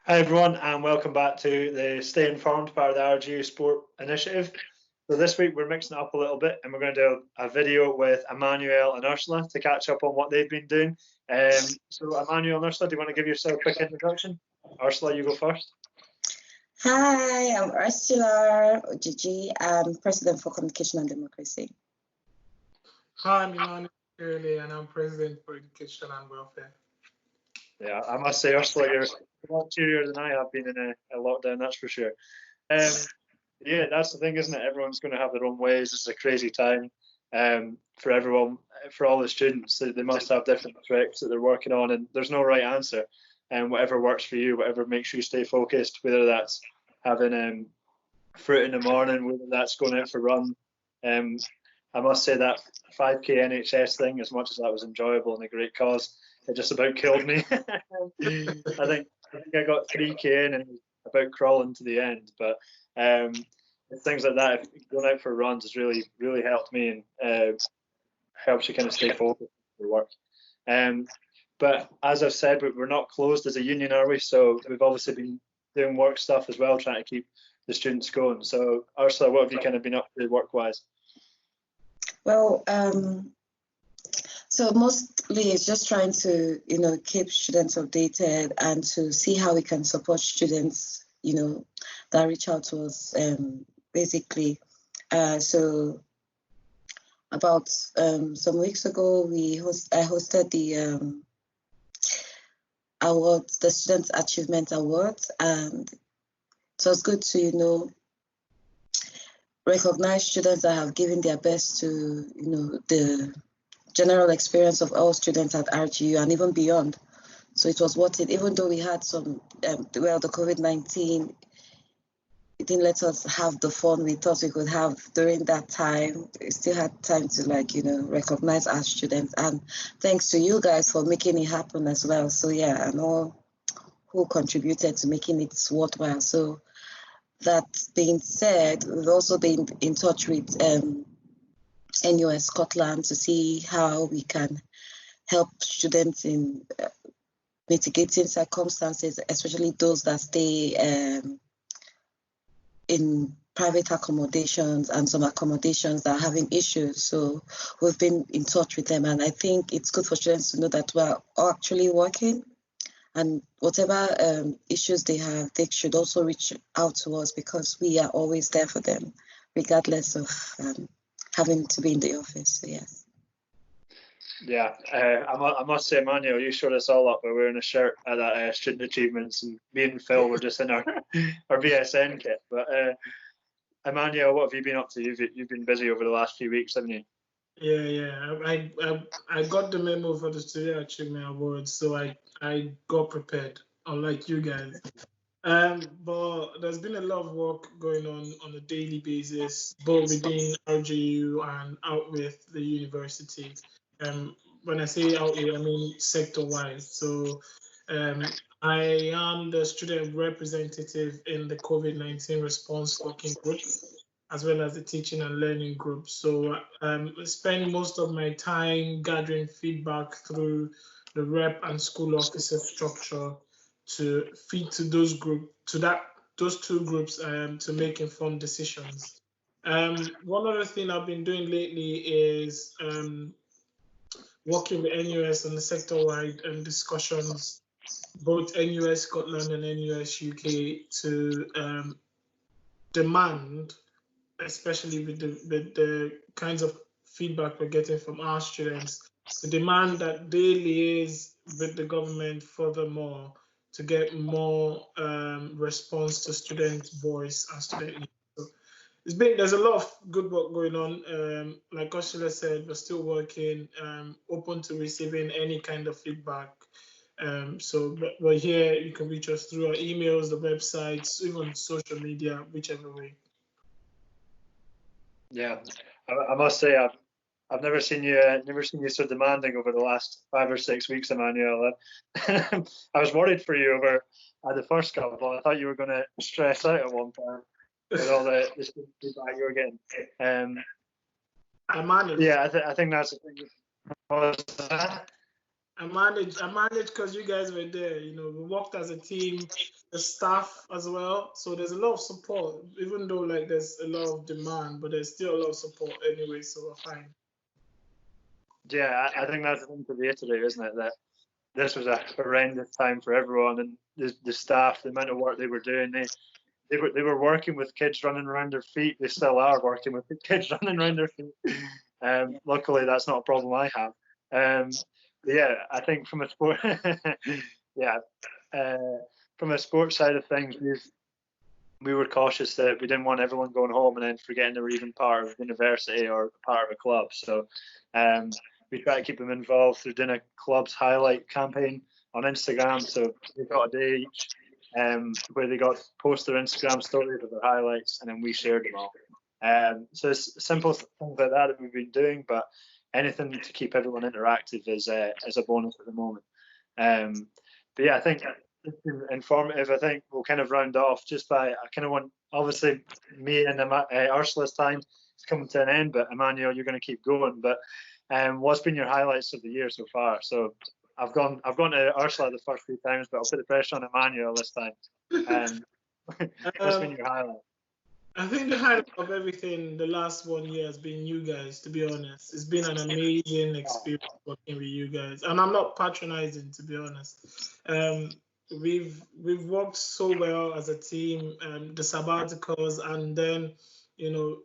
Hi everyone, and welcome back to the Stay Informed part of the RGU Sport Initiative. So this week we're mixing it up a little bit, and we're going to do a video with Emmanuel and Ursula to catch up on what they've been doing. So Emmanuel and Ursula, do you want to give yourself a quick introduction? Ursula, you go first. Hi, I'm Ursula Ojiji. I'm President for Communication and Democracy. Hi, I'm Emmanuel and I'm President for Education and Welfare. Yeah, I must say, Ursula, you're a lot cheerier than I have been in a lockdown, that's for sure. Yeah, that's the thing, isn't it? Everyone's going to have their own ways. This is a crazy time for everyone, for all the students. They must have different tricks that they're working on, and there's no right answer. And whatever works for you, whatever makes you stay focused, whether that's having fruit in the morning, whether that's going out for a run. I must say that 5K NHS thing, as much as that was enjoyable and a great cause, it just about killed me. I think I got 3K in and about crawling to the end. But things like that, going out for runs has really helped me and helps you kind of stay focused on your work. But as I've said, we're not closed as a union, are we? So we've obviously been doing work stuff as well, trying to keep the students going. So Ursula, what have you kind of been up to work-wise? Well, so mostly it's just trying to, keep students updated and to see how we can support students, that reach out to us, basically. So about some weeks ago, I hosted the awards, the Student Achievement Awards, and it was good to, recognize students that have given their best to, the general experience of all students at RGU and even beyond. So it was worth it, even though we had some, the COVID-19, it didn't let us have the fun we thought we could have during that time. We still had time to recognize our students. And thanks to you guys for making it happen as well. So yeah, and all who contributed to making it worthwhile. So that being said, we've also been in touch with NUS Scotland to see how we can help students in mitigating circumstances, especially those that stay in private accommodations and some accommodations that are having issues. So we've been in touch with them, and I think it's good for students to know that we're actually working, and whatever issues they have, they should also reach out to us because we are always there for them, regardless of having to be in the office. So yes. Yeah, I must say, Emmanuel, you showed us all up by wearing a shirt at that Student Achievements, and me and Phil were just in our VSN kit. But Emmanuel, what have you been up to? You've been busy over the last few weeks, haven't you? Yeah. I got the memo for the Student Achievement Awards, so I got prepared, unlike you guys. But there's been a lot of work going on a daily basis, both within RGU and out with the university. When I say out here, I mean sector-wise. So I am the student representative in the COVID-19 response working group, as well as the teaching and learning group. So I spend most of my time gathering feedback through the rep and school officer structure to feed to those two groups to make informed decisions. One other thing I've been doing lately is working with NUS on the sector-wide discussions, both NUS Scotland and NUS UK, to demand, especially with the kinds of feedback we're getting from our students, to demand that they liaise with the government furthermore to get more response to student voice and student needs. So there's a lot of good work going on. Like Ursula said, we're still working, open to receiving any kind of feedback. So we're here. You can reach us through our emails, the websites, even social media, whichever way. Yeah, I must say I've never seen you so demanding over the last 5 or 6 weeks, Emmanuel. I was worried for you over the first couple. I thought you were going to stress out at one point with all the feedback you were getting. Emmanuel. Yeah, I think that's the thing. I managed because you guys were there. You know, we worked as a team, the staff as well. So there's a lot of support, even though like there's a lot of demand, but there's still a lot of support anyway. So we're fine. Yeah, I think that's the thing to reiterate, isn't it? That this was a horrendous time for everyone, and the staff, the amount of work they were doing, they were working with kids running around their feet. They still are working with the kids running around their feet. Luckily, that's not a problem I have. Yeah, I think from a sport, from a sports side of things, we were cautious that we didn't want everyone going home and then forgetting they were even part of university or part of a club. So we try to keep them involved through doing a club's highlight campaign on Instagram. So they got a day each where they got to post their Instagram stories of their highlights, and then we shared them all. So it's simple things like that we've been doing, but anything to keep everyone interactive is a bonus at the moment. But yeah, I think it's been informative. I think we'll kind of round off just by, I kind of want, obviously me and Ursula's time is coming to an end, but Emmanuel, you're going to keep going. But what's been your highlights of the year so far? So I've gone to Ursula the first few times, but I'll put the pressure on Emmanuel this time. What's been your highlight? I think the highlight of everything the last 1 year has been you guys, to be honest. It's been an amazing experience working with you guys. And I'm not patronizing, to be honest. We've worked so well as a team, the sabbaticals, and then, you know,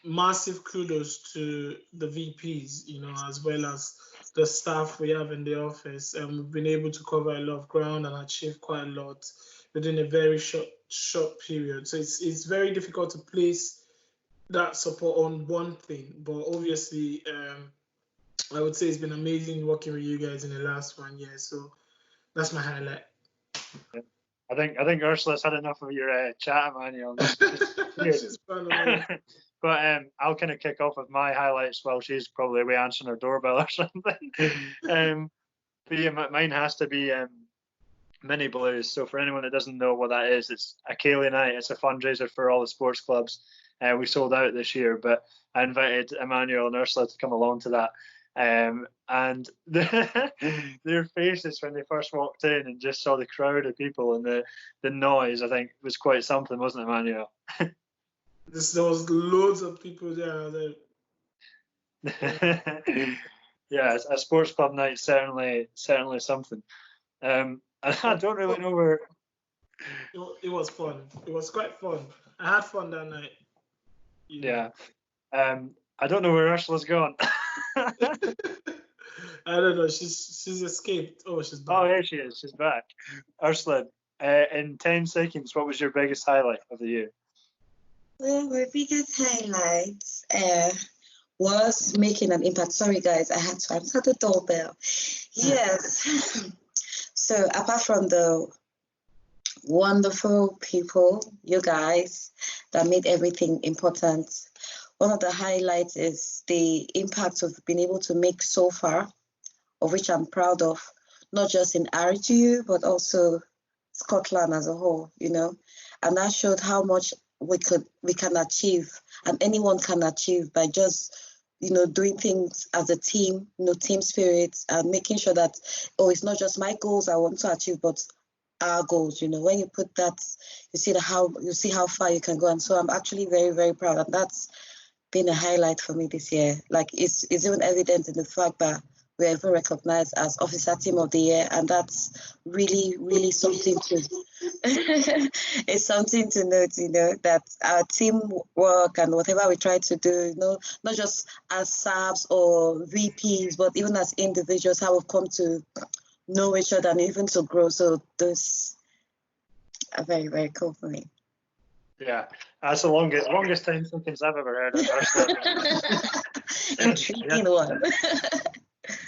massive kudos to the VPs, you know, as well as the staff we have in the office. And we've been able to cover a lot of ground and achieve quite a lot within a very short period. So it's very difficult to place that support on one thing, but obviously I would say it's been amazing working with you guys in the last 1 year. So that's my highlight. I think Ursula's had enough of your chat, Emmanuel. But I'll kind of kick off with my highlights while she's probably away answering her doorbell or something. But yeah, mine has to be Mini Blues. So for anyone that doesn't know what that is, it's a Ceilidh night. It's a fundraiser for all the sports clubs. We sold out this year, but I invited Emmanuel and Ursula to come along to that. And their faces when they first walked in and just saw the crowd of people and the noise, I think, was quite something, wasn't it, Emmanuel? There was loads of people there. Yeah, a sports club night certainly something. I don't really know where. It was fun. It was quite fun. I had fun that night. Yeah. I don't know where Ursula's gone. I don't know. She's escaped. Oh, she's back. Oh, here she is. She's back. Ursula, in 10 seconds, what was your biggest highlight of the year? Well, my biggest highlight was making an impact. Sorry, guys, I had to answer the doorbell. Yes. So apart from the wonderful people, you guys, that made everything important, one of the highlights is the impact we've been able to make so far, of which I'm proud of, not just in RGU, but also Scotland as a whole, you know, and that showed how much we can achieve, and anyone can achieve by just, you know, doing things as a team, you know, team spirit, and making sure that, oh, it's not just my goals I want to achieve, but our goals. You know, when you put that, you see how far you can go. And so I'm actually very, very proud, and that's been a highlight for me this year. Like it's even evident in the fact that we're even recognized as Officer Team of the Year, and that's really, really something to it's something to note, you know, that our teamwork and whatever we try to do, you know, not just as SABs or VPs, but even as individuals, how we've come to know each other and even to grow. So those are very, very cool for me. Yeah, that's the longest 10 seconds I've ever heard of. Intriguing one.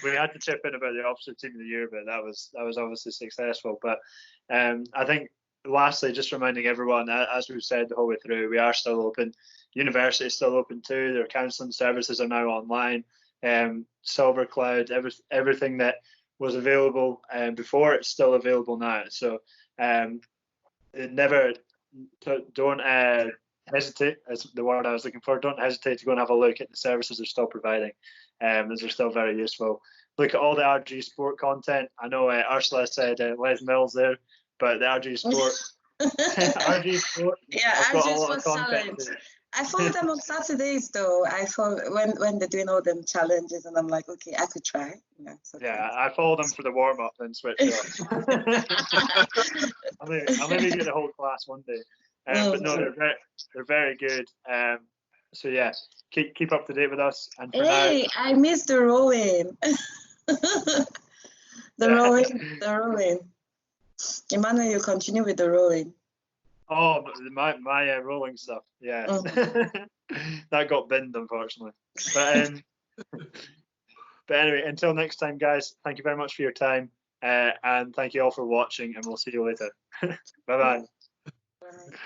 We had to chip in about the Officer Team of the Year, but that was obviously successful. But I think lastly, just reminding everyone, as we've said the whole way through, we are still open. University is still open too. Their counselling services are now online. Silver Cloud, everything that was available before, it's still available now. So don't hesitate, as the word I was looking for. Don't hesitate to go and have a look at the services they're still providing, as they're still very useful. look at all the RG Sport content. I know Ursula said Les Mills there, but the RG Sport, RG Sport, Yeah, I've got a RG lot of Sports content. Challenge. I follow them on Saturdays though. I follow when they're doing all them challenges, and I'm like, okay, I could try. Yeah, Yeah, I follow them for the warm up and switch off. I'll maybe get the whole class one day. But no, they're very good. So yeah, keep up to date with us. And for Hey, now, I missed the rowing. The rowing. Emmanuel, you continue with the rowing. Oh, my rolling stuff. Yeah, that got binned unfortunately. But anyway, until next time, guys. Thank you very much for your time, and thank you all for watching. And we'll see you later. Bye bye. Bye.